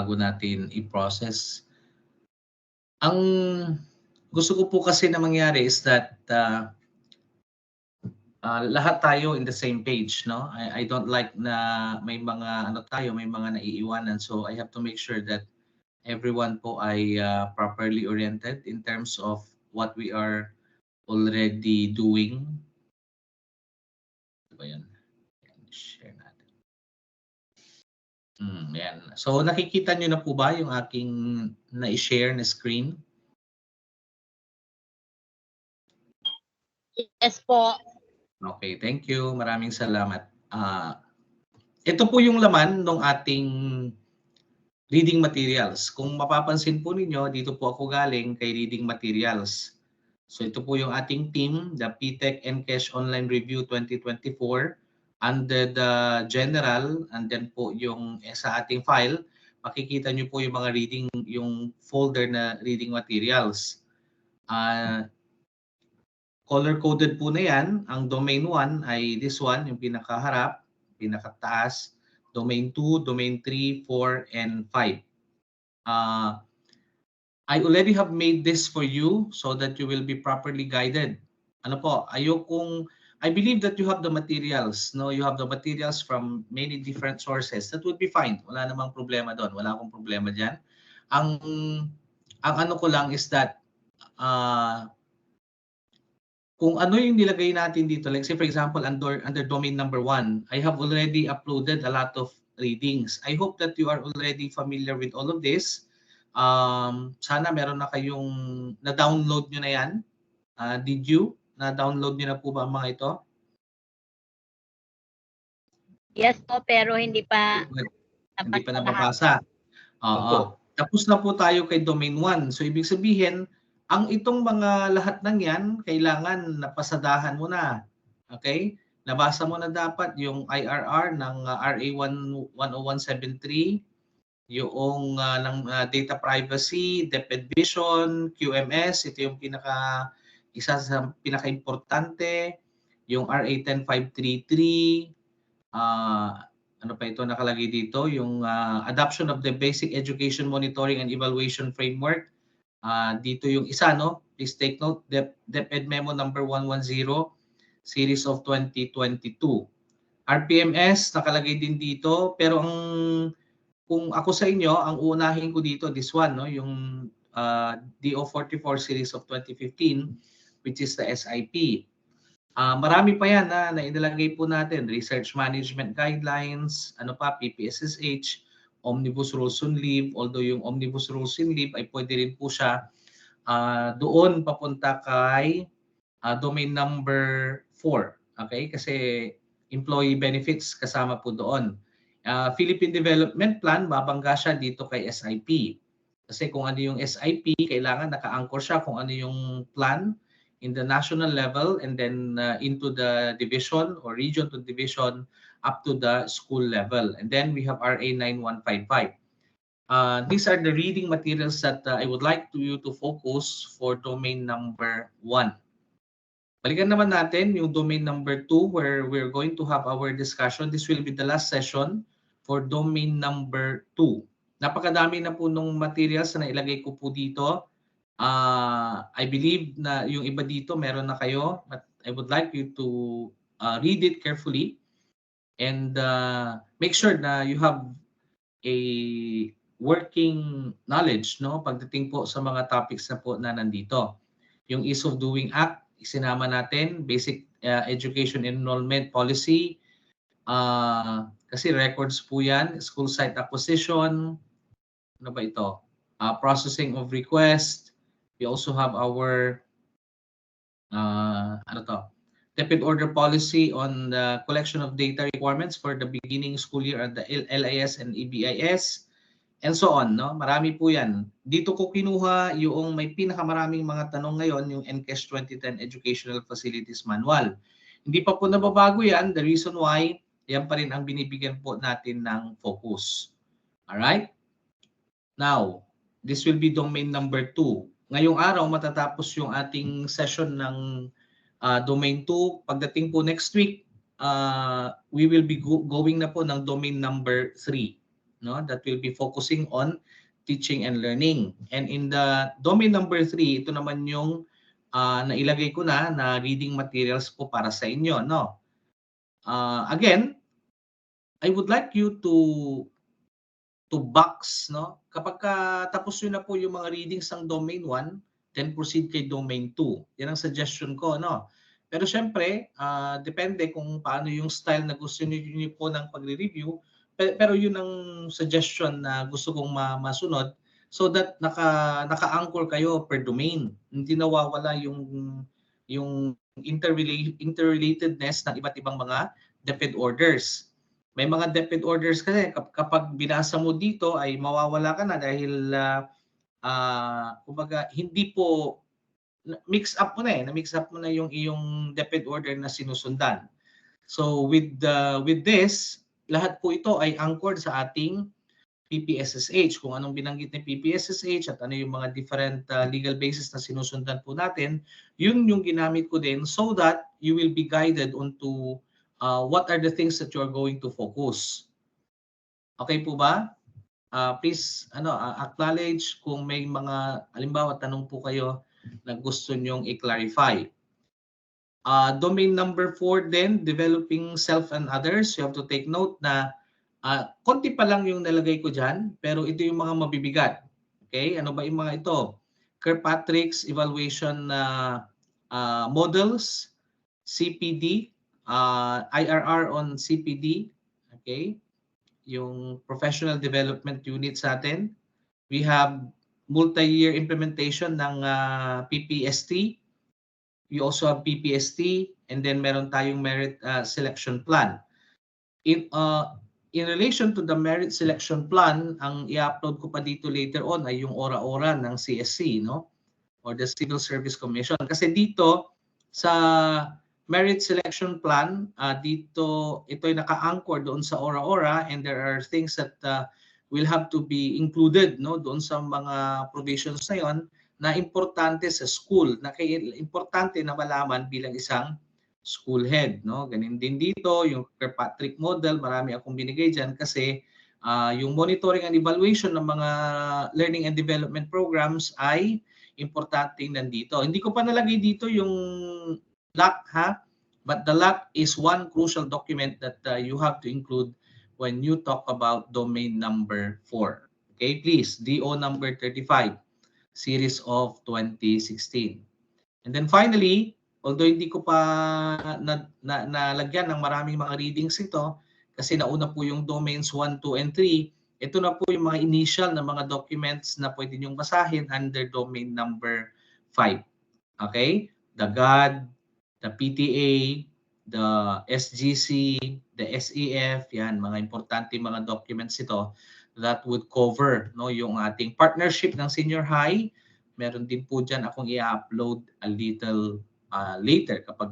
bago natin i-process. Ang gusto ko po kasi na mangyari is that lahat tayo in the same page, no? I don't like na may mga may mga naiiwanan. So I have to make sure that everyone po ay properly oriented in terms of what we are already doing. Ano ba yan? Share natin. Yan. So nakikita nyo na po ba yung aking na-share na screen? Yes po. Okay, thank you. Maraming salamat. Ito po yung laman ng ating reading materials. Kung mapapansin po ninyo, dito po ako galing kay reading materials. So ito po yung ating team, the PTech NCash Online Review 2024 under the general, and then po yung sa ating file, makikita nyo po yung mga reading, yung folder na reading materials. Color-coded po na yan. Ang domain 1 ay this one, yung pinakaharap, pinakataas. Domain 2, domain 3, 4, and 5. I already have made this for you so that you will be properly guided. Ano po, I believe that you have the materials. No, you have the materials from many different sources. That would be fine. Wala namang problema doon. Wala akong problema diyan. Ang ano ko lang is that kung ano yung nilagay natin dito, like say for example under domain number 1, I have already uploaded a lot of readings. I hope that you are already familiar with all of this. Sana meron na kayong na-download nyo na yan. Did you? Na-download nyo na po ba ang mga ito? Yes po, pero hindi pa nababasa. Tapos na po tayo kay domain 1. So ibig sabihin, ang itong mga lahat ng yan, kailangan napasadahan mo na. Okay? Nabasa mo na dapat yung IRR ng RA 10173, yung ng data privacy, DepEd Vision, QMS, ito yung isa sa pinaka-importante, yung RA 10533, ano pa ito nakalagay dito, yung adoption of the Basic Education Monitoring and Evaluation Framework. Dito yung isa, no? Please take note, DepEd Memo number 110, series of 2022. RPMS, nakalagay din dito, pero kung ako sa inyo, ang uunahin ko dito, this one, no? Yung DO44 series of 2015, which is the SIP. Marami pa yan na inilagay po natin, Research Management Guidelines, ano pa, PPSSH, Omnibus Rules on Leave, although yung Omnibus Rules on Leave ay pwede rin po siya doon papunta kay domain number 4. Okay? Kasi employee benefits kasama po doon. Philippine Development Plan, babangga siya dito kay SIP. Kasi kung ano yung SIP, kailangan naka-anchor siya kung ano yung plan in the national level and then into the division or region to division up to the school level. And then we have RA 9155. These are the reading materials that I would like you to focus for domain number 1. Balikan naman natin yung domain number 2 where we're going to have our discussion. This will be the last session for domain number 2. Napakadami na po nung materials na ilagay ko po dito. I believe na yung iba dito meron na kayo, but I would like you to read it carefully and make sure na you have a working knowledge, no, pagdating po sa mga topics na po na nandito. Yung Ease of Doing Act, isinama natin, Basic Education Enrollment Policy, kasi records po yan, School Site Acquisition, ano ba ito? Processing of Request. We also have our DepEd Order Policy on the collection of data requirements for the beginning school year at the LIS and EBIS, and so on. No? Marami po yan. Dito ko kinuha yung may pinakamaraming mga tanong ngayon, yung NCash 2010 Educational Facilities Manual. Hindi pa po nababago yan. The reason why, yan pa rin ang binibigyan po natin ng focus. Alright? Now, this will be domain number 2. Ngayong araw, matatapos yung ating session ng domain 2. Pagdating po next week, we will be going na po ng domain number 3. no, that will be focusing on teaching and learning. And in the domain number 3, ito naman yung nailagay ko na reading materials po para sa inyo, no. Again, I would like you to box, no. Kapag tapos nyo na po yung mga readings ng domain 1, then proceed kay domain 2. Yan ang suggestion ko, no. Pero syempre, depende kung paano yung style na gusto niyo po ng pagre-review. Pero yun ang suggestion na gusto kong masunod so that naka-anchor kayo per domain. Hindi nawawala yung interrelatedness ng iba't ibang mga DepEd orders. May mga DepEd orders kasi kapag binasa mo dito ay mawawala ka na dahil kumbaga hindi po mix up mo na na-mix up mo na yung iyong DepEd order na sinusundan. So with this, lahat po ito ay anchored sa ating PPSSH. Kung anong binanggit ni PPSSH at ano yung mga different legal basis na sinusundan po natin, yun yung ginamit ko din so that you will be guided onto what are the things that you are going to focus. Okay po ba? Please acknowledge kung may mga halimbawa tanong po kayo na gusto nyong i-clarify. Domain number 4 then, developing self and others. You have to take note na konti pa lang yung nalagay ko dyan, pero ito yung mga mabibigat. Okay? Ano ba yung mga ito? Kirkpatrick's evaluation models, CPD, IRR on CPD, okay? Yung professional development unit sa atin. We have multi-year implementation ng PPST. We also have PPST, and then meron tayong merit selection plan. In relation to the merit selection plan, ang i-upload ko pa dito later on ay yung ora-ora ng CSC, no? Or the Civil Service Commission. Kasi dito sa merit selection plan, dito ito'y naka-anchor doon sa ora-ora, and there are things that will have to be included, no, doon sa mga provisions na yon na importante sa school, na importante na malaman bilang isang school head, no. Ganun din dito yung Kirkpatrick model, marami akong binigay diyan kasi yung monitoring and evaluation ng mga learning and development programs ay importanteng nandito. Hindi ko pa nalagay dito yung LAC, but the LAC is one crucial document that you have to include when you talk about domain number 4. Okay, please, DO number 35. Series of 2016. And then finally, although hindi ko pa nalagyan ng maraming mga readings ito, kasi nauna po yung domains 1, 2, and 3, ito na po yung mga initial na mga documents na pwede niyong basahin under domain number 5. Okay? The GAD, the PTA, the SGC, the SEF, yan, mga importante mga documents ito that would cover, no, yung ating partnership ng senior high. Meron din po dyan akong i-upload a little later kapag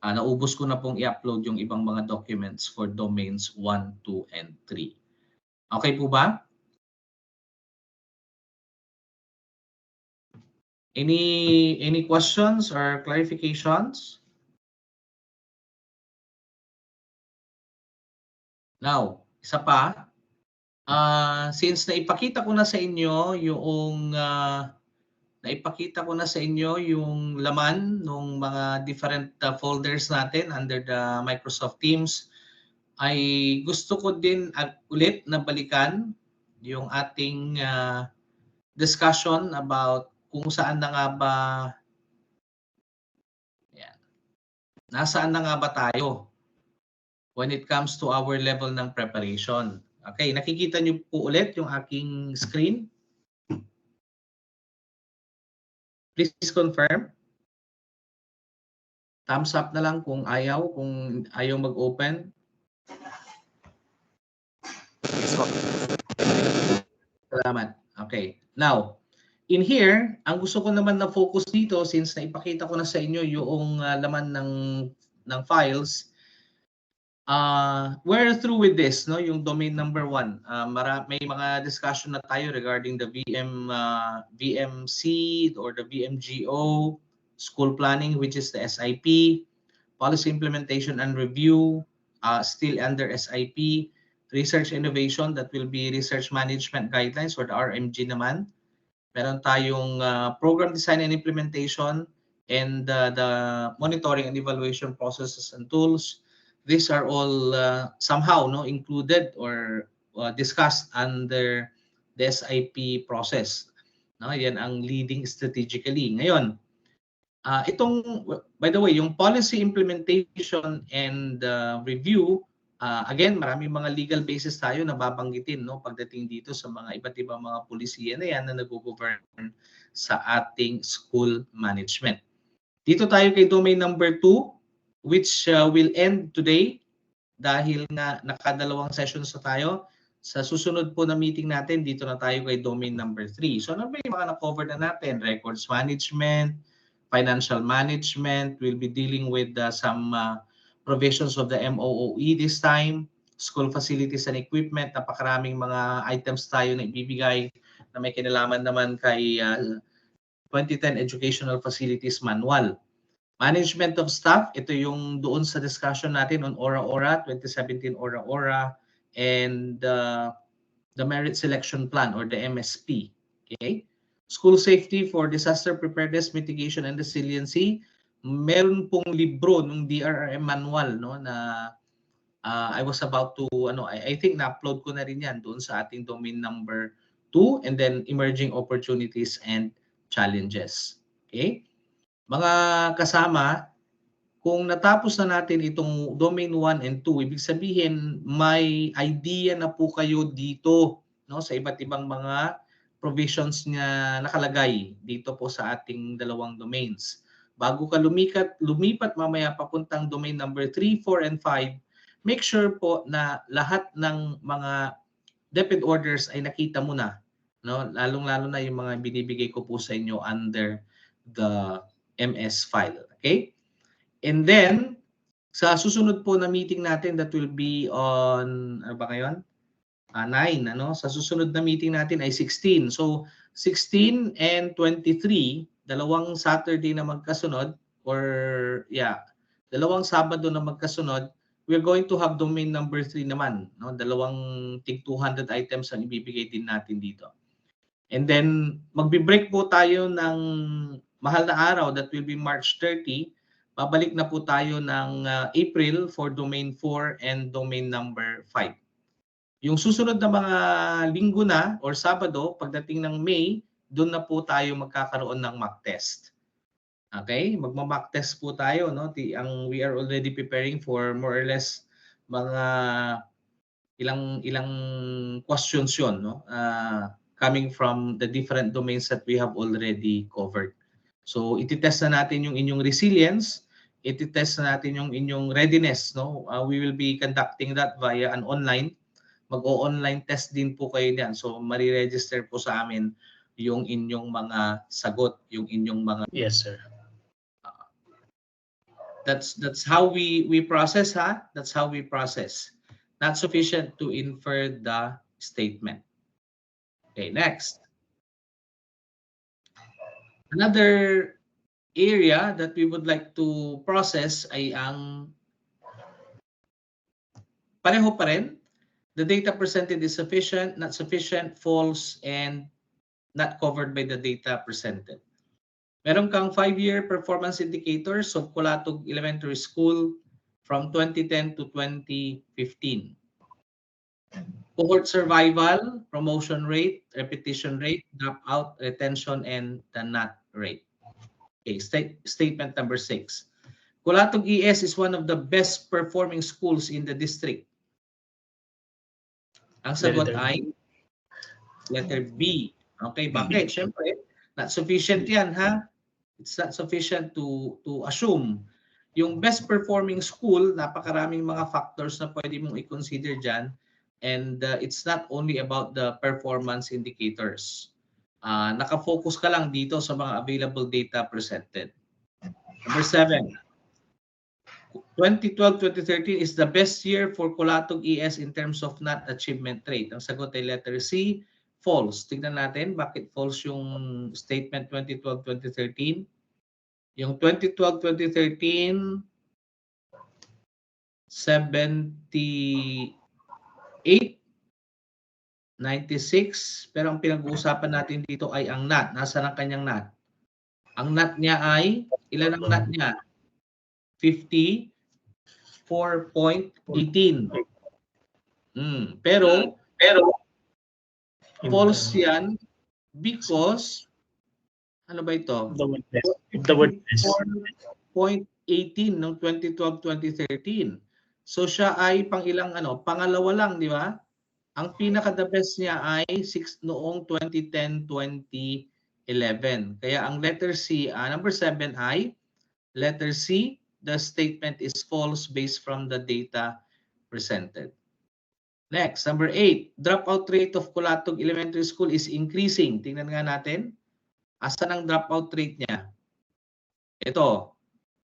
naubos ko na pong i-upload yung ibang mga documents for domains 1, 2, and 3. Okay po ba? Any questions or clarifications? Now, isa pa, since naipakita ko na sa inyo yung laman ng mga different folders natin under the Microsoft Teams, ay gusto ko din ulit na balikan yung ating discussion about kung saan na nga ba, yan, nasaan na nga ba tayo when it comes to our level ng preparation. Okay, nakikita niyo po ulit yung aking screen. Please confirm. Thumbs up na lang kung ayaw mag-open. Salamat. Okay. Now, in here, ang gusto ko naman na focus dito, since naipakita ko na sa inyo yung laman ng files, we're through with this, no? Yung domain number 1. May mga discussion na tayo regarding the VMC or the VMGO, school planning, which is the SIP, policy implementation and review, still under SIP, research innovation, that will be research management guidelines or the RMG naman. Meron tayong program design and implementation, and the monitoring and evaluation processes and tools. These are all somehow included or discussed under the SIP process. Yan ang leading strategically. Ngayon, by the way, yung policy implementation and review, again, maraming mga legal basis tayo na babanggitin pagdating dito sa mga iba't ibang mga polisiya na yan na nag-govern sa ating school management. Dito tayo kay domain number 2, which will end today dahil nga nakadalawang sessions na tayo. Sa susunod po na meeting natin, dito na tayo kay domain number 3. So ano ba yung mga na-cover na natin? Records management, financial management. We'll be dealing with some provisions of the MOOE this time, school facilities and equipment. Napakaraming mga items tayo na ibibigay na may kinalaman naman kay 2010 Educational Facilities Manual. Management of staff, ito yung doon sa discussion natin on Ora-Ora, 2017 Ora-Ora, and the Merit Selection Plan or the MSP. Okay? School Safety for Disaster Preparedness, Mitigation, and Resiliency. Meron pong libro ng DRRM manual na I was about to, I think na-upload ko na rin yan doon sa ating domain number 2, and then Emerging Opportunities and Challenges. Okay? Mga kasama, kung natapos na natin itong domain 1 and 2, ibig sabihin may idea na po kayo dito sa iba't ibang mga provisions na nakalagay dito po sa ating dalawang domains. Bago ka lumipat mamaya papuntang domain number 3, 4, and 5, make sure po na lahat ng mga DepEd orders ay nakita mo na. Lalong-lalo na yung mga binibigay ko po sa inyo under the MS file. Okay? And then, sa susunod po na meeting natin, that will be on, ano ba ngayon? 9, Sa susunod na meeting natin ay 16. So, 16 and 23, dalawang Saturday na magkasunod, or dalawang Sabado na magkasunod, we're going to have domain number 3 naman. Dalawang tig 200 items ang ibibigay din natin dito. And then, magbe-break po tayo ng mahal na araw, that will be March 30. Babalik na po tayo ng April for domain 4 and domain number 5. Yung susunod na mga linggo na or Sabado, pagdating ng May, doon na po tayo magkakaroon ng mock test. Okay? Magma-mock test po tayo. We are already preparing for more or less mga ilang questions yun. Coming from the different domains that we have already covered. So, ititest na natin yung inyong resilience, ititest na natin yung inyong readiness. We will be conducting that via an online. Mag-o-online test din po kayo diyan. So, mariregister po sa amin yung inyong mga sagot, yung inyong mga... Yes, sir. That's how we process, That's how we process. Not sufficient to infer the statement. Okay, next. Another area that we would like to process ay ang pareho pa rin. The data presented is sufficient, not sufficient, false, and not covered by the data presented. Meron kang 5-year performance indicators of Colatog Elementary School from 2010 to 2015. Cohort survival, promotion rate, repetition rate, dropout, retention, and the NAT rate. Okay, statement number 6. Colatog ES is one of the best performing schools in the district. Ang sagot ay letter B. Okay, bakit? Siyempre, not sufficient yan, It's not sufficient to assume. Yung best performing school, napakaraming mga factors na pwede mong i-consider dyan. And it's not only about the performance indicators. Nakafocus ka lang dito sa mga available data presented. Number 7. 2012-2013 is the best year for Colatog ES in terms of NAT achievement rate. Ang sagot ay letter C, false. Tingnan natin bakit false yung statement 2012-2013. Yung 2012-2013, 78% 8, 96. Pero ang pinag-uusapan natin dito ay ang NAT. Nasaan ang kanyang NAT? Ang NAT niya ay, ilan ang NAT niya? 54.18. Pero false yan because ano ba ito? The word test. 4.18 ng 2012-2013. So siya ay pangalawa lang, di ba? Ang pinaka the best niya ay noong 2010-2011. Kaya ang letter C, number 7 ay letter C, the statement is false based from the data presented. Next, number 8, dropout rate of Colatog Elementary School is increasing. Tingnan nga natin. Asan ang dropout rate niya? Ito,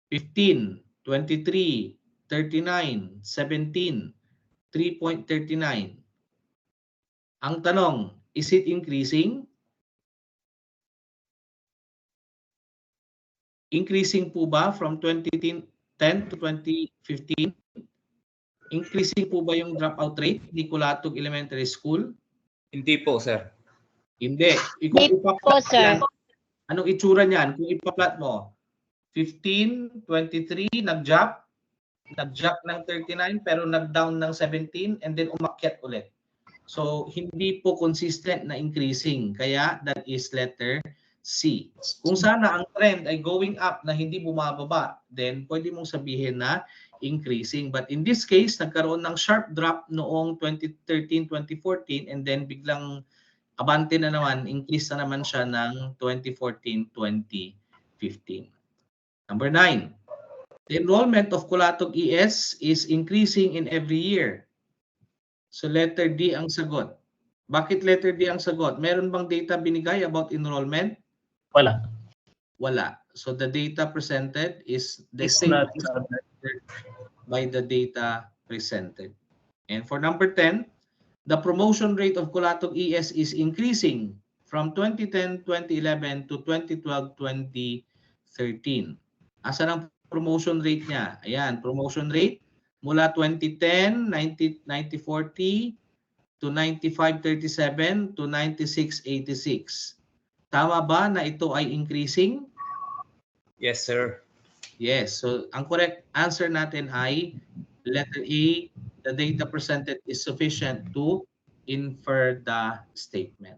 15, 23, 39, 17, 3.39. Ang tanong, is it increasing? Increasing po ba from 2010 to 2015? Increasing po ba yung dropout rate ni Colatog Elementary School? Hindi po, sir. Hindi. Hindi po, sir. Anong itsura niyan? Kung ipa-plot mo, 15, 23, nag-jump ng 39 pero nag-down ng 17 and then umakyat ulit. So, hindi po consistent na increasing. Kaya, that is letter C. Kung sana ang trend ay going up na hindi bumababa, then pwede mong sabihin na increasing. But in this case, nagkaroon ng sharp drop noong 2013, 2014 and then biglang abante na naman, increase na naman siya ng 2014, 2015. Number 9. The enrollment of Colatog ES is increasing in every year. So letter D ang sagot. Bakit letter D ang sagot? Meron bang data binigay about enrollment? Wala. Wala. So the data presented is the It's same not by the data presented. And for number 10, the promotion rate of Colatog ES is increasing from 2010, 2011 to 2012, 2013. Asan ang promotion rate niya? Ayan, promotion rate mula 2010, 90-40 to 95-37 to 96-86. Tama ba na ito ay increasing? Yes, sir. Yes. So, ang correct answer natin ay letter A, the data presented is sufficient to infer the statement.